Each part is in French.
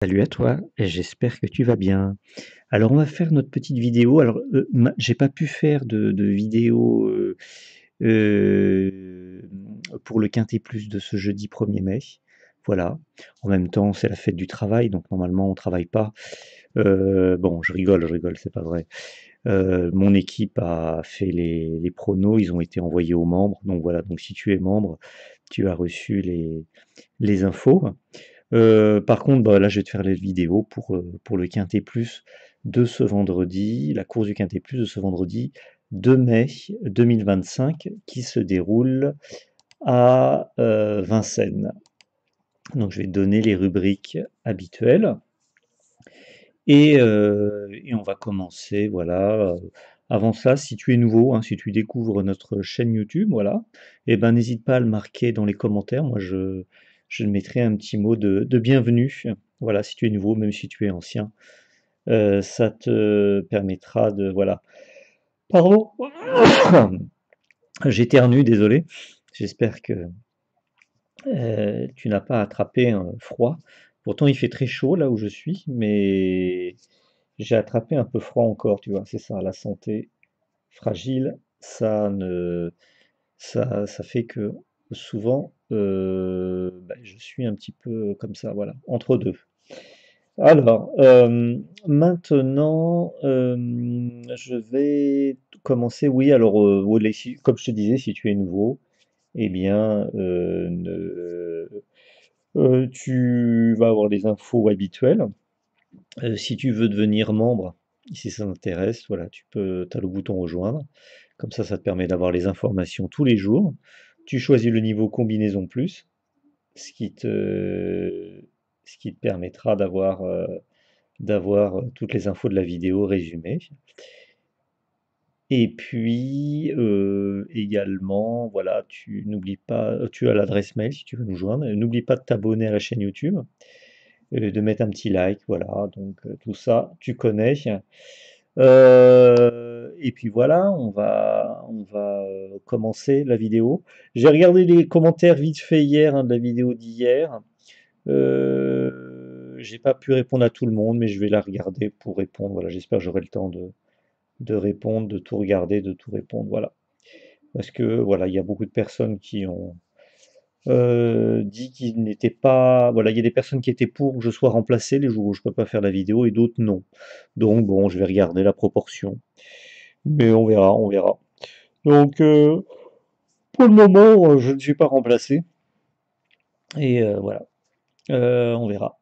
Salut à toi, et j'espère que tu vas bien. Alors on va faire notre petite vidéo. Alors j'ai pas pu faire de vidéo euh, pour le Quintet Plus de ce jeudi 1er mai. Voilà. En même temps, c'est la fête du travail, donc normalement on travaille pas. Bon, je rigole, c'est pas vrai. Mon équipe a fait les pronos, ils ont été envoyés aux membres. Donc voilà, donc si tu es membre, tu as reçu les infos. Par contre, bah, là, je vais te faire la vidéo pour le Quintet Plus de ce vendredi, la course du Quintet Plus de ce vendredi 2 mai 2025 qui se déroule à Vincennes. Donc, je vais te donner les rubriques habituelles et on va commencer. Voilà. Avant ça, si tu es nouveau, hein, si tu découvres notre chaîne YouTube, voilà, et ben n'hésite pas à le marquer dans les commentaires. Moi, je mettrai un petit mot de bienvenue. Voilà, si tu es nouveau, même si tu es ancien, ça te permettra de, voilà. Pardon, j'éternue, désolé. J'espère que tu n'as pas attrapé un froid. Pourtant, il fait très chaud là où je suis, mais j'ai attrapé un peu froid encore, tu vois. C'est ça, la santé fragile, ça fait que souvent, bah, je suis un petit peu comme ça, voilà, entre deux. Alors, maintenant, je vais commencer. Oui, alors, voilà, comme je te disais, si tu es nouveau, eh bien, tu vas avoir les infos habituelles. Si tu veux devenir membre, si ça t'intéresse, voilà, tu as le bouton rejoindre. Comme ça te permet d'avoir les informations tous les jours. Tu choisis le niveau combinaison plus, ce qui te, ce qui te permettra d'avoir toutes les infos de la vidéo résumées. Et puis également, voilà, tu n'oublies pas, tu as l'adresse mail si tu veux nous joindre. N'oublie pas de t'abonner à la chaîne YouTube, de mettre un petit like, voilà. Donc tout ça, tu connais. Et puis voilà, on va commencer la vidéo. J'ai regardé les commentaires vite fait hier, hein, de la vidéo d'hier. J'ai pas pu répondre à tout le monde, mais je vais la regarder pour répondre. Voilà, j'espère que j'aurai le temps de répondre, de tout regarder, de tout répondre. Voilà. Parce que voilà, il y a beaucoup de personnes qui ont dit qu'ils n'étaient pas. Voilà, il y a des personnes qui étaient pour que je sois remplacé les jours où je peux pas faire la vidéo et d'autres non. Donc bon, je vais regarder la proportion. Mais on verra, on verra. Donc pour le moment, je ne suis pas remplacé. Et voilà, on verra.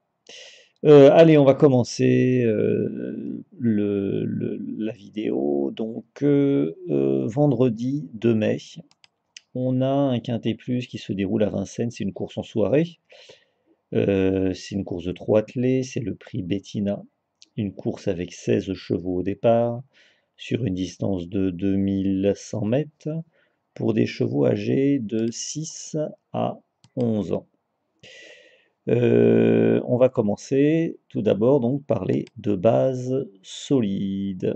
Allez, on va commencer la vidéo. Donc, vendredi 2 mai, on a un Quintet Plus qui se déroule à Vincennes. C'est une course en soirée. C'est une course de 3 attelés. C'est le prix Bettina. Une course avec 16 chevaux au départ, sur une distance de 2100 mètres, pour des chevaux âgés de 6 à 11 ans. On va commencer tout d'abord donc par les deux bases solides.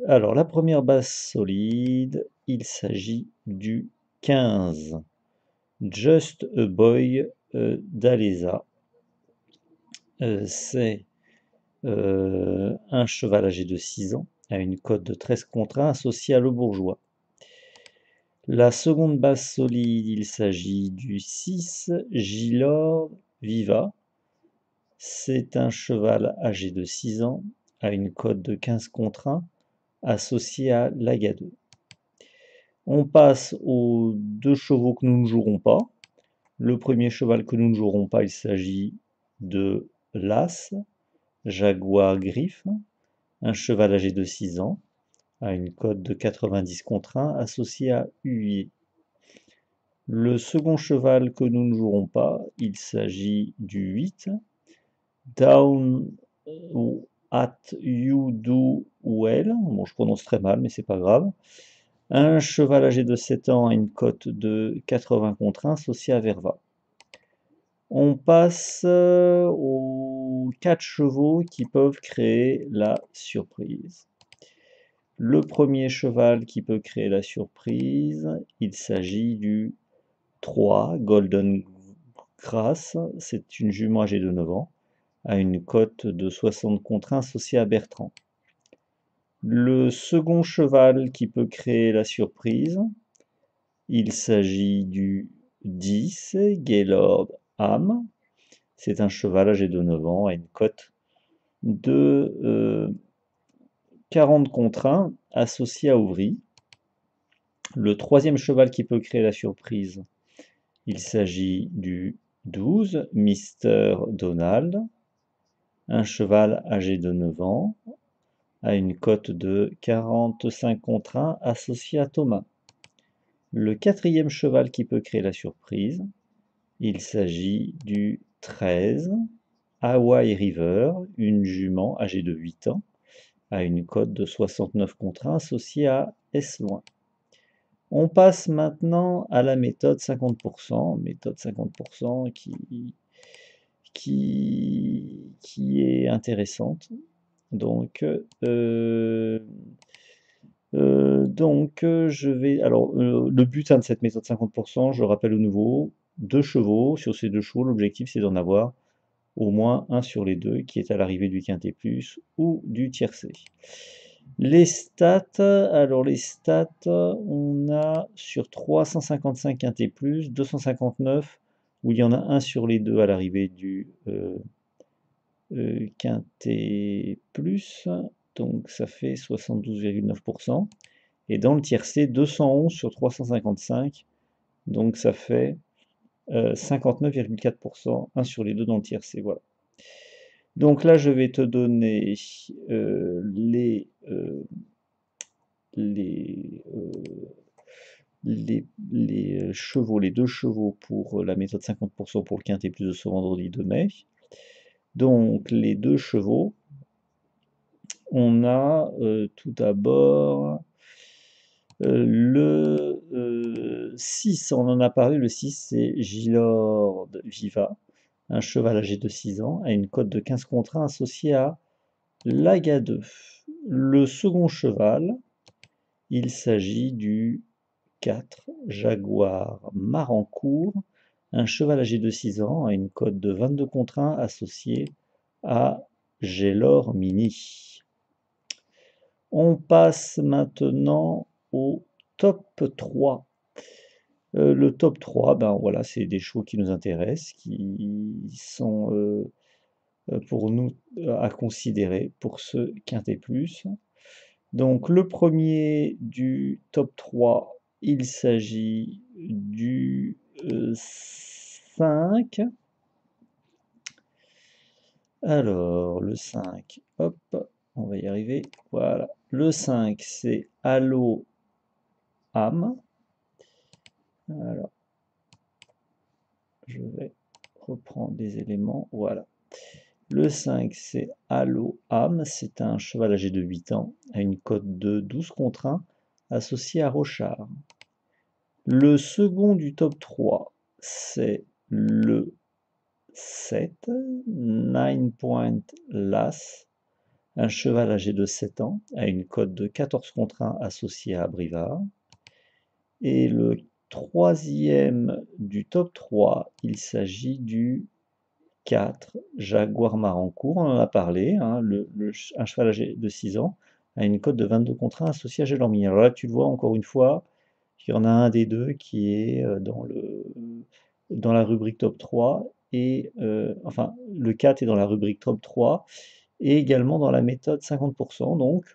Alors la première base solide, il s'agit du 15, Just a Boy d'Alesa. C'est un cheval âgé de 6 ans, à une cote de 13 contre 1 associé à Le Bourgeois. La seconde base solide, il s'agit du 6, Gilor Viva. C'est un cheval âgé de 6 ans, à une cote de 15 contre 1, associé à Lagado. On passe aux deux chevaux que nous ne jouerons pas. Le premier cheval que nous ne jouerons pas, il s'agit de l'As, Jaguar Griffe, un cheval âgé de 6 ans, à une cote de 90 contre 1, associé à Huillet. Le second cheval que nous ne jouerons pas, il s'agit du 8, Down at You Do Well. Bon, je prononce très mal, mais c'est pas grave. Un cheval âgé de 7 ans a une cote de 80 contre 1, associé à Verva. On passe aux 4 chevaux qui peuvent créer la surprise. Le premier cheval qui peut créer la surprise, il s'agit du 3, Golden Grass. C'est une jument âgée de 9 ans, à une cote de 60 contre 1 associé à Bertrand. Le second cheval qui peut créer la surprise, il s'agit du 10, Gaylord Ham. C'est un cheval âgé de 9 ans à une cote de 40 contre 1 associé à Ouvry. Le troisième cheval qui peut créer la surprise, il s'agit du 12, Mister Donald, un cheval âgé de 9 ans, à une cote de 45 contre 1 associé à Thomas. Le quatrième cheval qui peut créer la surprise, il s'agit du 13, Hawaii River, une jument âgée de 8 ans, à une cote de 69 contre 1 associée à S-Loin. On passe maintenant à la méthode 50%, méthode 50% qui est intéressante. Donc, je vais. Alors, le but de cette méthode 50%, je rappelle au nouveau, 2 chevaux. Sur ces 2 chevaux, l'objectif c'est d'en avoir au moins un sur les deux qui est à l'arrivée du quintet plus ou du tiercé. Les stats, alors les stats, on a sur 355 quintet plus, 259 où il y en a un sur les deux à l'arrivée du quintet plus, donc ça fait 72,9%. Et dans le tiercé, 211 sur 355, donc ça fait 59,4%, un sur les deux dans le tiercé, voilà. Donc là, je vais te donner les, chevaux, les 2 chevaux pour la méthode 50% pour le quintet plus de ce vendredi 2 mai. Donc les 2 chevaux, on a tout d'abord le 6, on en a parlé, le 6 c'est Gilord Viva, un cheval âgé de 6 ans, à une cote de 15 contre 1 associé à Laga 2. Le second cheval, il s'agit du 4, Jaguar Marancourt, un cheval âgé de 6 ans, à une cote de 22 contre 1 associé à Gélor Mini. On passe maintenant au top 3. Le top 3, ben voilà, c'est des chevaux qui nous intéressent, qui sont pour nous à considérer pour ce quintet plus. Donc le premier du top 3, il s'agit du 5. Alors le 5, hop, on va y arriver. Voilà. Le 5, c'est Allo Am. Alors, je vais reprendre des éléments. Voilà. Le 5, c'est Allo Am. C'est un cheval âgé de 8 ans, à une cote de 12 contre 1, associé à Rochard. Le second du top 3, c'est le 7, 9 Point Lass, un cheval âgé de 7 ans, à une cote de 14 contre 1 associé à Brivard. Et le troisième du top 3, il s'agit du 4, Jaguar Marancourt, on en a parlé, hein, un cheval âgé de 6 ans, à une cote de 22 contre 1 associé à Gélormini. Alors là, tu le vois encore une fois, il y en a un des deux qui est dans la rubrique top 3, et enfin, le 4 est dans la rubrique top 3, et également dans la méthode 50%. Donc,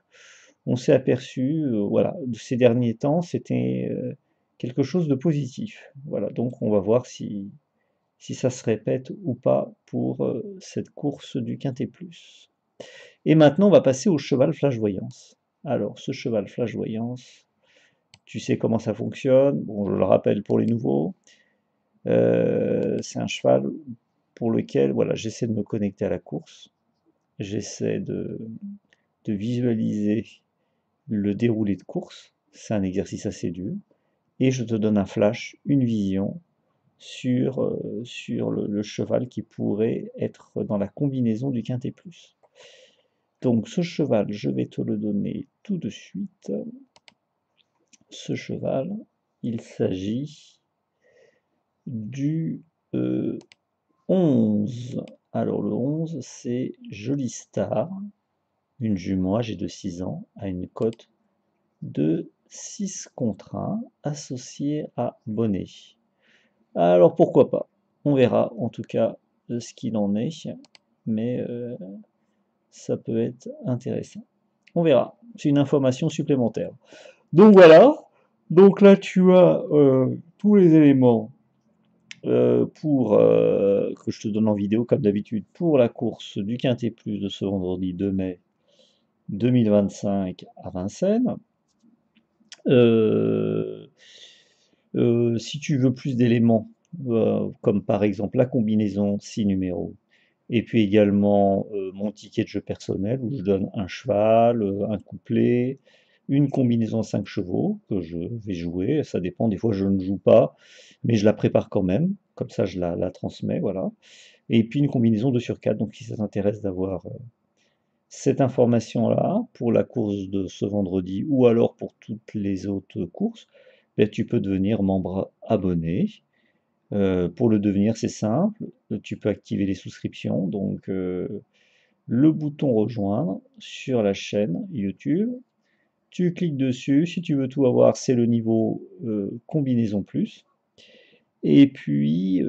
on s'est aperçu, voilà, ces derniers temps, c'était quelque chose de positif. Voilà, donc on va voir si ça se répète ou pas pour cette course du quintet plus. Et maintenant, on va passer au cheval flash voyance. Alors, ce cheval flash voyance, tu sais comment ça fonctionne. Bon, je le rappelle pour les nouveaux. C'est un cheval pour lequel, voilà, j'essaie de me connecter à la course. J'essaie de visualiser le déroulé de course. C'est un exercice assez dur. Et je te donne un flash, une vision sur le cheval qui pourrait être dans la combinaison du quintet plus. Donc ce cheval, je vais te le donner tout de suite. Ce cheval, il s'agit du 11, Alors le 11, c'est Jolie Star, une jument âgée de 6 ans, à une cote de 6 contre 1, associée à Bonnet. Alors pourquoi pas? On verra en tout cas ce qu'il en est, mais ça peut être intéressant. On verra, c'est une information supplémentaire. Donc voilà, donc là tu as tous les éléments pour que je te donne en vidéo comme d'habitude pour la course du Quintet Plus de ce vendredi 2 mai 2025 à Vincennes. Euh, si tu veux plus d'éléments, comme par exemple la combinaison 6 numéros, et puis également mon ticket de jeu personnel où je donne un cheval, un couplet, une combinaison à 5 chevaux que je vais jouer. Ça dépend, des fois je ne joue pas, mais je la prépare quand même. Comme ça, je la transmets, voilà. Et puis une combinaison 2 sur 4. Donc si ça t'intéresse d'avoir cette information-là pour la course de ce vendredi ou alors pour toutes les autres courses, ben, tu peux devenir membre abonné. Pour le devenir, c'est simple. Tu peux activer les souscriptions. Donc, le bouton rejoindre sur la chaîne YouTube. Tu cliques dessus. Si tu veux tout avoir, c'est le niveau combinaison plus. Et puis,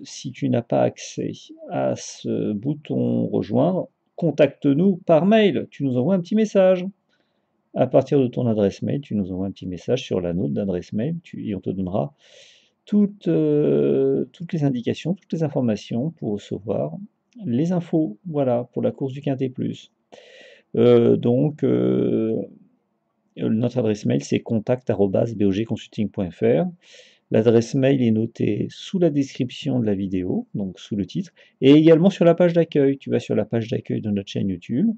si tu n'as pas accès à ce bouton rejoindre, contacte-nous par mail. Tu nous envoies un petit message. À partir de ton adresse mail, tu nous envoies un petit message sur la note d'adresse mail et on te donnera toutes les indications, toutes les informations pour recevoir les infos, voilà, pour la course du Quintet Plus. Donc, notre adresse mail, c'est contact@bogconsulting.fr. L'adresse mail est notée sous la description de la vidéo, donc sous le titre, et également sur la page d'accueil. Tu vas sur la page d'accueil de notre chaîne YouTube,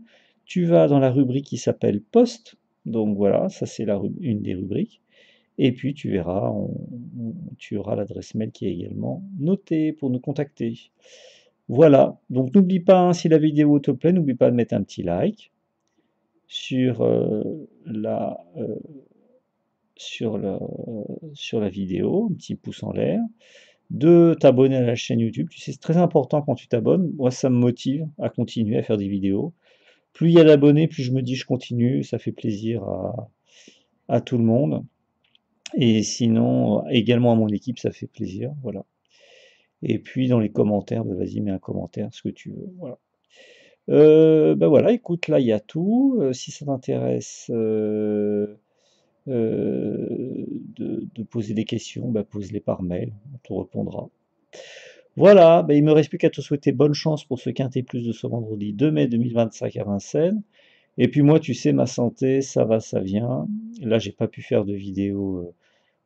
tu vas dans la rubrique qui s'appelle Post, donc voilà, ça c'est une des rubriques, et puis tu verras, tu auras l'adresse mail qui est également notée pour nous contacter. Voilà, donc n'oublie pas, hein, si la vidéo te plaît, n'oublie pas de mettre un petit like sur sur la, sur la vidéo, un petit pouce en l'air, de t'abonner à la chaîne YouTube. Tu sais, c'est très important quand tu t'abonnes. Moi, ça me motive à continuer à faire des vidéos. Plus il y a d'abonnés, plus je me dis je continue, ça fait plaisir à tout le monde. Et sinon, également à mon équipe, ça fait plaisir. Voilà. Et puis dans les commentaires, bah, vas-y, mets un commentaire, ce que tu veux. Voilà. Bah voilà, écoute, là il y a tout. Si ça t'intéresse de poser des questions, bah, pose-les par mail, on te répondra. Voilà, bah, il me reste plus qu'à te souhaiter bonne chance pour ce Quintet Plus de ce vendredi 2 mai 2025 à Vincennes. Et puis moi, tu sais, ma santé, ça va, ça vient. Là, j'ai pas pu faire de vidéo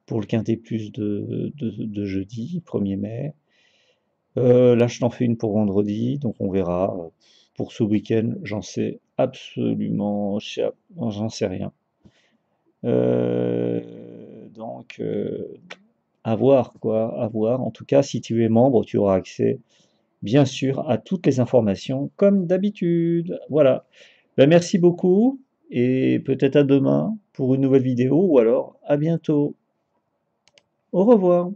pour le Quintet Plus de jeudi, 1er mai. Là, je t'en fais une pour vendredi, donc on verra. Pour ce week-end, j'en sais absolument, j'en sais rien. Donc, à voir, quoi, à voir. En tout cas, si tu es membre, tu auras accès, bien sûr, à toutes les informations, comme d'habitude. Voilà. Ben, merci beaucoup, et peut-être à demain pour une nouvelle vidéo, ou alors à bientôt. Au revoir.